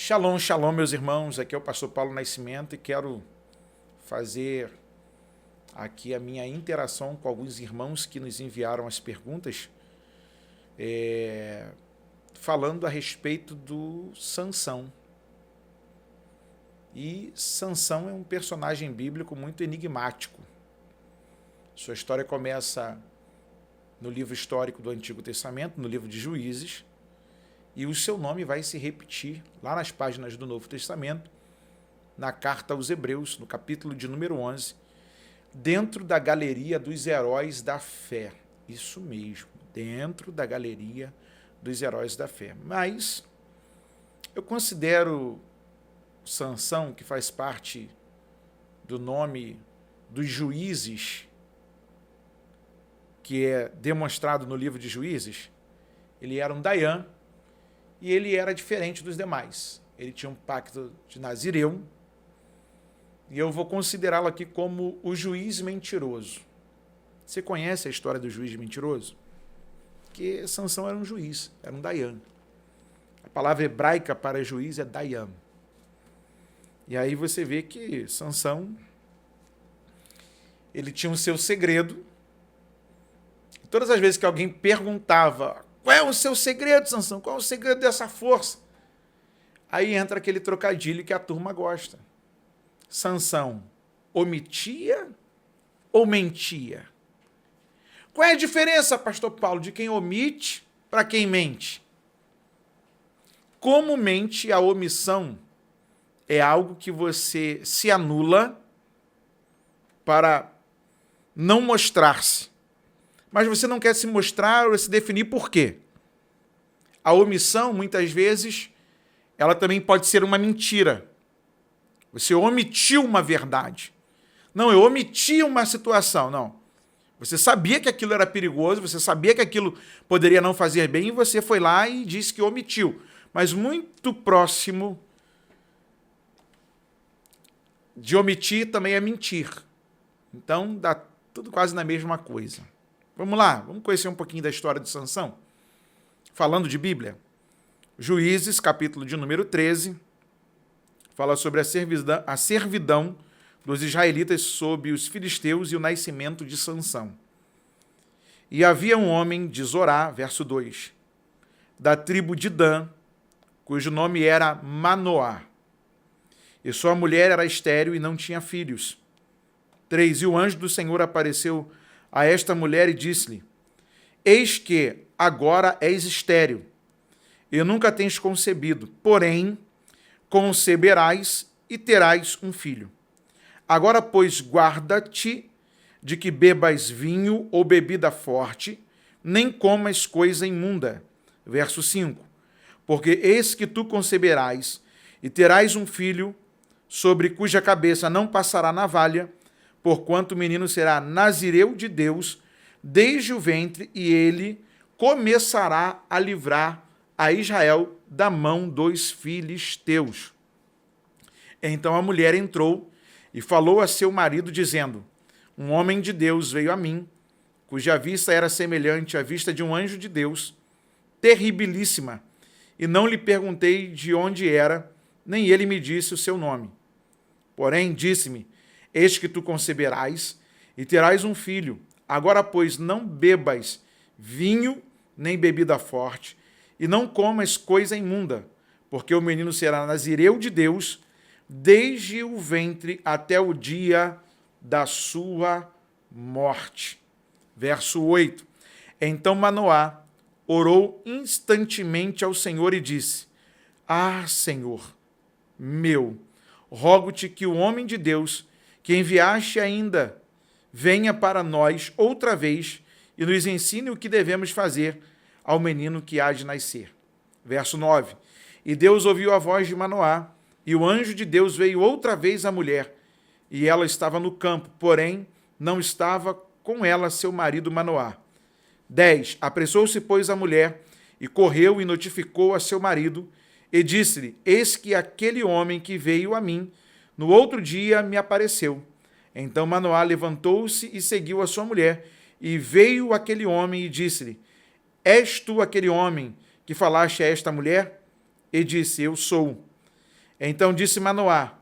Shalom, shalom, meus irmãos. Aqui é o pastor Paulo Nascimento e quero fazer aqui a minha interação com alguns irmãos que nos enviaram as perguntas, falando a respeito do Sansão. E Sansão é um personagem bíblico muito enigmático. Sua história começa no livro histórico do Antigo Testamento, no livro de Juízes, e o seu nome vai se repetir lá nas páginas do Novo Testamento, na carta aos Hebreus, no capítulo de número 11, dentro da galeria dos heróis da fé. Isso mesmo, dentro da galeria dos heróis da fé. Mas eu considero Sansão, que faz parte do nome dos juízes, que é demonstrado no livro de Juízes. Ele era um Dayan, e ele era diferente dos demais. Ele tinha um pacto de Nazireu, e eu vou considerá-lo aqui como o juiz mentiroso. Você conhece a história do juiz mentiroso? Porque Sansão era um juiz, era um Dayan. A palavra hebraica para juiz é Dayan. E aí você vê que Sansão, ele tinha o seu segredo. E todas as vezes que alguém perguntava: qual é o seu segredo, Sansão? Qual é o segredo dessa força? Aí entra aquele trocadilho que a turma gosta. Sansão omitia ou mentia? Qual é a diferença, pastor Paulo, de quem omite para quem mente? Comumente, a omissão é algo que você se anula para não mostrar-se. Mas você não quer se mostrar ou se definir por quê. A omissão, muitas vezes, ela também pode ser uma mentira. Você omitiu uma verdade. Não, eu omiti uma situação. Não. Você sabia que aquilo era perigoso, você sabia que aquilo poderia não fazer bem e você foi lá e disse que omitiu. Mas muito próximo de omitir também é mentir. Então, dá tudo quase na mesma coisa. Vamos lá, vamos conhecer um pouquinho da história de Sansão. Falando de Bíblia, Juízes, capítulo de número 13, fala sobre a servidão dos israelitas sob os filisteus e o nascimento de Sansão. E havia um homem de Zorá, verso 2, da tribo de Dan, cujo nome era Manoá. E sua mulher era estéril e não tinha filhos. 3. E o anjo do Senhor apareceu a esta mulher e disse-lhe: eis que agora és estéril, e nunca tens concebido, porém conceberás e terás um filho. Agora, pois, guarda-te de que bebas vinho ou bebida forte, nem comas coisa imunda. Verso 5. Porque eis que tu conceberás e terás um filho, sobre cuja cabeça não passará navalha, porquanto o menino será nazireu de Deus desde o ventre, e ele começará a livrar a Israel da mão dos filisteus. Então a mulher entrou e falou a seu marido, dizendo: um homem de Deus veio a mim, cuja vista era semelhante à vista de um anjo de Deus, terribilíssima, e não lhe perguntei de onde era, nem ele me disse o seu nome. Porém, disse-me: eis que tu conceberás e terás um filho. Agora, pois, não bebas vinho nem bebida forte, e não comas coisa imunda, porque o menino será nazireu de Deus desde o ventre até o dia da sua morte. Verso 8. Então Manoá orou instantemente ao Senhor e disse: ah, Senhor meu, rogo-te que o homem de Deus que enviaste ainda venha para nós outra vez e nos ensine o que devemos fazer ao menino que há de nascer. Verso 9. E Deus ouviu a voz de Manoá, e o anjo de Deus veio outra vez à mulher, e ela estava no campo, porém não estava com ela seu marido Manoá. 10. Apressou-se, pois, a mulher, e correu e notificou a seu marido, e disse-lhe: eis que aquele homem que veio a mim, no outro dia me apareceu. Então Manoá levantou-se e seguiu a sua mulher, e veio aquele homem e disse-lhe: és tu aquele homem que falaste a esta mulher? E disse: eu sou. Então disse Manoá: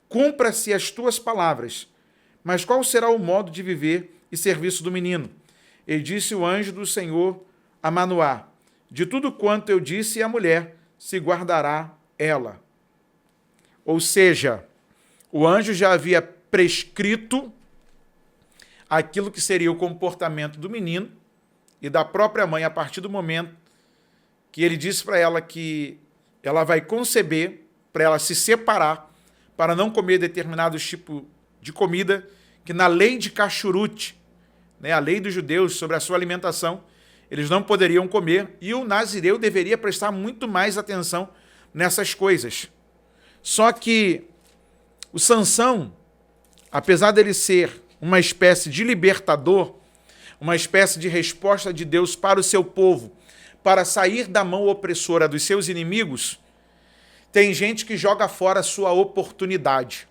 cumpra-se as tuas palavras, mas qual será o modo de viver e serviço do menino? E disse o anjo do Senhor a Manoá: de tudo quanto eu disse à mulher, se guardará ela. Ou seja, o anjo já havia prescrito aquilo que seria o comportamento do menino e da própria mãe a partir do momento que ele disse para ela que ela vai conceber, para ela se separar, para não comer determinados tipos de comida que na lei de Kashrut, né, a lei dos judeus sobre a sua alimentação, eles não poderiam comer, e o nazireu deveria prestar muito mais atenção nessas coisas. Só que o Sansão, apesar dele ser uma espécie de libertador, uma espécie de resposta de Deus para o seu povo, para sair da mão opressora dos seus inimigos, tem gente que joga fora a sua oportunidade.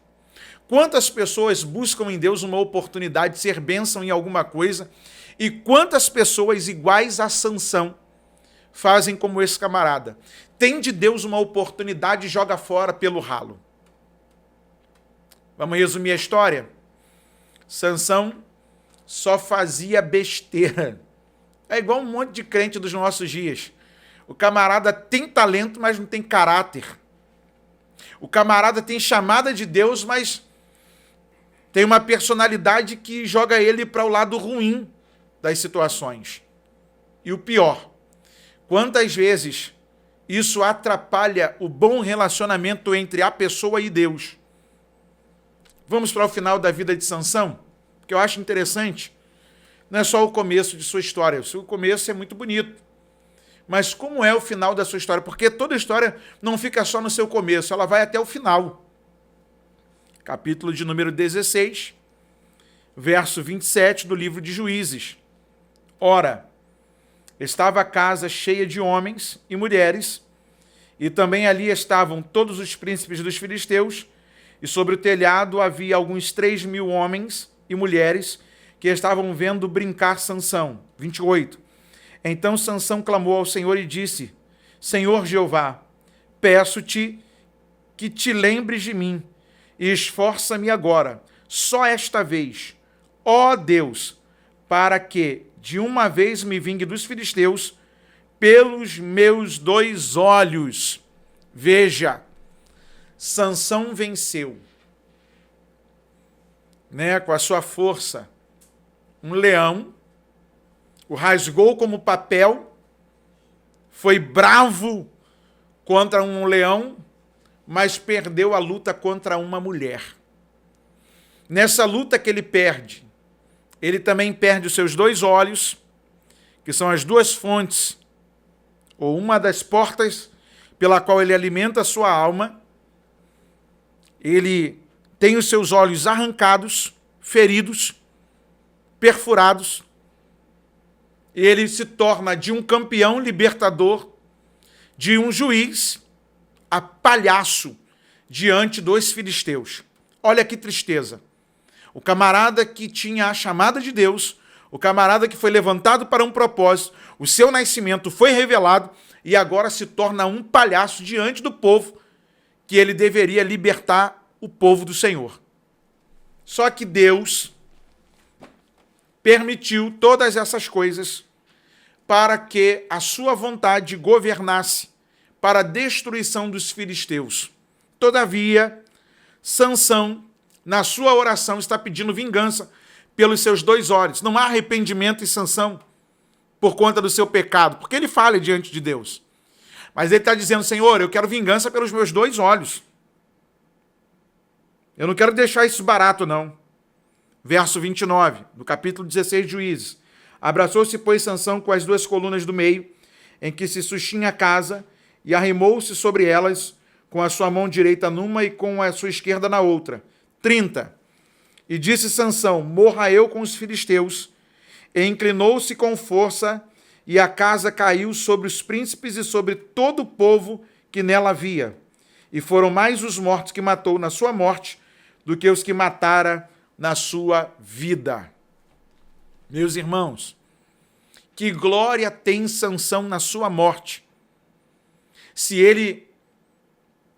Quantas pessoas buscam em Deus uma oportunidade de ser bênção em alguma coisa, e quantas pessoas iguais a Sansão fazem como esse camarada? Tem de Deus uma oportunidade e joga fora pelo ralo. Vamos resumir a história? Sansão só fazia besteira. É igual um monte de crente dos nossos dias. O camarada tem talento, mas não tem caráter. O camarada tem chamada de Deus, mas tem uma personalidade que joga ele para o lado ruim das situações. E o pior, quantas vezes isso atrapalha o bom relacionamento entre a pessoa e Deus? Vamos para o final da vida de Sansão, que eu acho interessante. Não é só o começo de sua história. O começo é muito bonito. Mas como é o final da sua história? Porque toda história não fica só no seu começo, ela vai até o final. Capítulo de número 16, verso 27 do livro de Juízes. Ora, estava a casa cheia de homens e mulheres, e também ali estavam todos os príncipes dos filisteus, e sobre o telhado havia alguns 3.000 homens e mulheres que estavam vendo brincar Sansão. 28. Então Sansão clamou ao Senhor e disse: Senhor Jeová, peço-te que te lembres de mim, e esforça-me agora, só esta vez, ó Deus, para que de uma vez me vingue dos filisteus pelos meus 2 olhos. Veja, Sansão venceu, né, com a sua força, um leão, o rasgou como papel, foi bravo contra um leão, mas perdeu a luta contra uma mulher. Nessa luta que ele perde, ele também perde os seus 2 olhos, que são as 2 fontes, ou uma das portas pela qual ele alimenta a sua alma. Ele tem os seus olhos arrancados, feridos, perfurados, e ele se torna de um campeão libertador, de um juiz, a palhaço diante dos filisteus. Olha que tristeza. O camarada que tinha a chamada de Deus, o camarada que foi levantado para um propósito, o seu nascimento foi revelado e agora se torna um palhaço diante do povo que ele deveria libertar o povo do Senhor. Só que Deus permitiu todas essas coisas para que a sua vontade governasse para a destruição dos filisteus. Todavia, Sansão, na sua oração, está pedindo vingança pelos seus 2 olhos. Não há arrependimento em Sansão por conta do seu pecado, porque ele falha diante de Deus. Mas ele está dizendo: Senhor, eu quero vingança pelos meus 2 olhos. Eu não quero deixar isso barato, não. Verso 29, do capítulo 16 de Juízes. Abraçou-se, pois, Sansão com as 2 colunas do meio, em que se sustinha a casa, e arrimou-se sobre elas, com a sua mão direita numa e com a sua esquerda na outra. 30. E disse Sansão: morra eu com os filisteus. E inclinou-se com força, e a casa caiu sobre os príncipes e sobre todo o povo que nela havia. E foram mais os mortos que matou na sua morte do que os que matara na sua vida. Meus irmãos, que glória tem Sansão na sua morte, se ele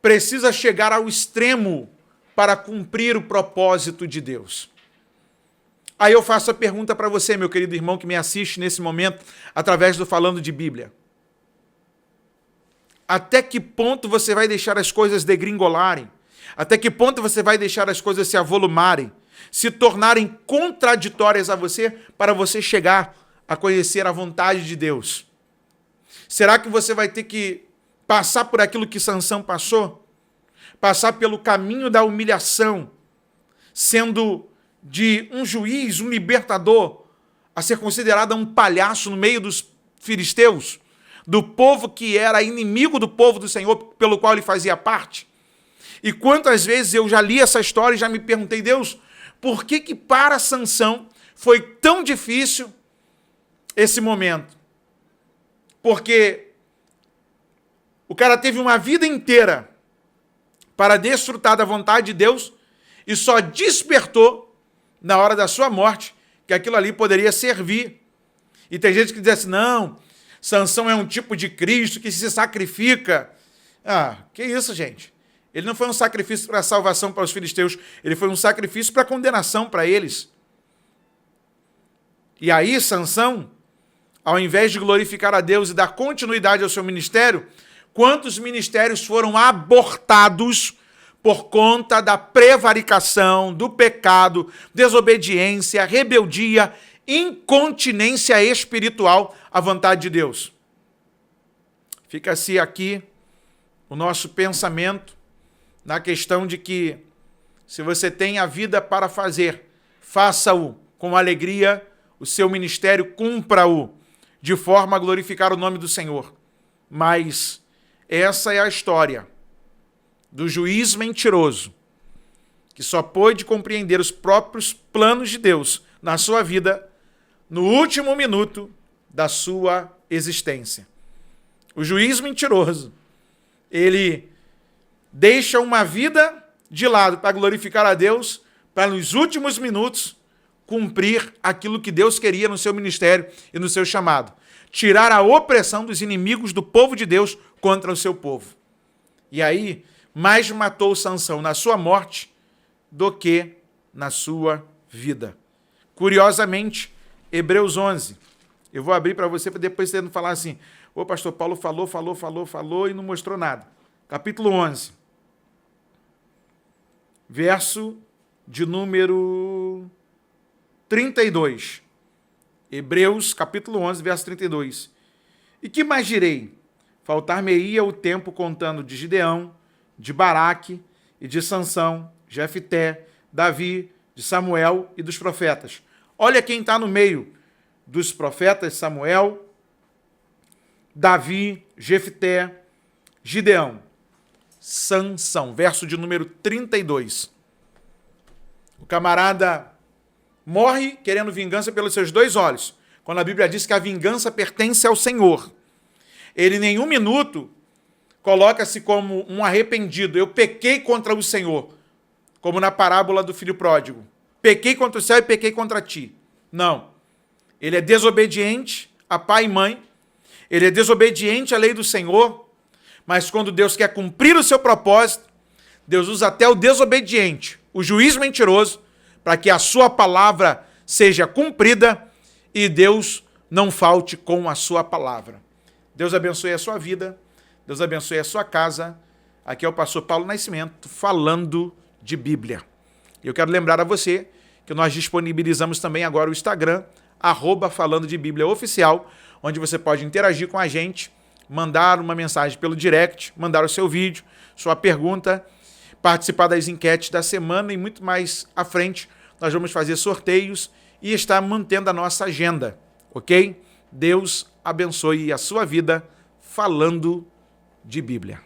precisa chegar ao extremo para cumprir o propósito de Deus. Aí eu faço a pergunta para você, meu querido irmão, que me assiste nesse momento, através do Falando de Bíblia. Até que ponto você vai deixar as coisas degringolarem? Até que ponto você vai deixar as coisas se avolumarem, se tornarem contraditórias a você, para você chegar a conhecer a vontade de Deus? Será que você vai ter que passar por aquilo que Sansão passou? Passar pelo caminho da humilhação, sendo de um juiz, um libertador, a ser considerado um palhaço no meio dos filisteus, do povo que era inimigo do povo do Senhor, pelo qual ele fazia parte? E quantas vezes eu já li essa história e já me perguntei, Deus, por que para Sansão foi tão difícil esse momento? Porque o cara teve uma vida inteira para desfrutar da vontade de Deus e só despertou na hora da sua morte que aquilo ali poderia servir. E tem gente que diz assim, não, Sansão é um tipo de Cristo que se sacrifica. Ah, que isso, gente? Ele não foi um sacrifício para salvação para os filisteus, ele foi um sacrifício para condenação para eles. E aí, Sansão, ao invés de glorificar a Deus e dar continuidade ao seu ministério, quantos ministérios foram abortados por conta da prevaricação, do pecado, desobediência, rebeldia, incontinência espiritual à vontade de Deus? Fica-se aqui o nosso pensamento na questão de que, se você tem a vida para fazer, faça-o com alegria, o seu ministério cumpra-o, de forma a glorificar o nome do Senhor. Mas essa é a história do juiz mentiroso, que só pôde compreender os próprios planos de Deus na sua vida no último minuto da sua existência. O juiz mentiroso, ele deixa uma vida de lado para glorificar a Deus, para nos últimos minutos cumprir aquilo que Deus queria no seu ministério e no seu chamado. Tirar a opressão dos inimigos do povo de Deus contra o seu povo. E aí, mais matou Sansão na sua morte do que na sua vida. Curiosamente, Hebreus 11. Eu vou abrir para você, para depois você não falar assim, o pastor Paulo falou e não mostrou nada. Capítulo 11. Verso de número 32. Hebreus, capítulo 11, verso 32. E que mais direi? Faltar-me-ia o tempo contando de Gideão, de Baraque e de Sansão, Jefté, Davi, de Samuel e dos profetas. Olha quem está no meio dos profetas: Samuel, Davi, Jefté, Gideão, Sansão. Verso de número 32. O camarada morre querendo vingança pelos seus dois olhos, quando a Bíblia diz que a vingança pertence ao Senhor. Ele, em nenhum minuto, coloca-se como um arrependido. Eu pequei contra o Senhor, como na parábola do filho pródigo. Pequei contra o céu e pequei contra ti. Não. Ele é desobediente a pai e mãe, ele é desobediente à lei do Senhor, mas quando Deus quer cumprir o seu propósito, Deus usa até o desobediente, o juiz mentiroso, para que a sua palavra seja cumprida e Deus não falte com a sua palavra. Deus abençoe a sua vida, Deus abençoe a sua casa. Aqui é o pastor Paulo Nascimento, falando de Bíblia. Eu quero lembrar a você que nós disponibilizamos também agora o Instagram, @falando de Bíblia oficial, onde você pode interagir com a gente, mandar uma mensagem pelo direct, mandar o seu vídeo, sua pergunta, participar das enquetes da semana e muito mais à frente. Nós vamos fazer sorteios e estar mantendo a nossa agenda, ok? Deus abençoe a sua vida falando de Bíblia.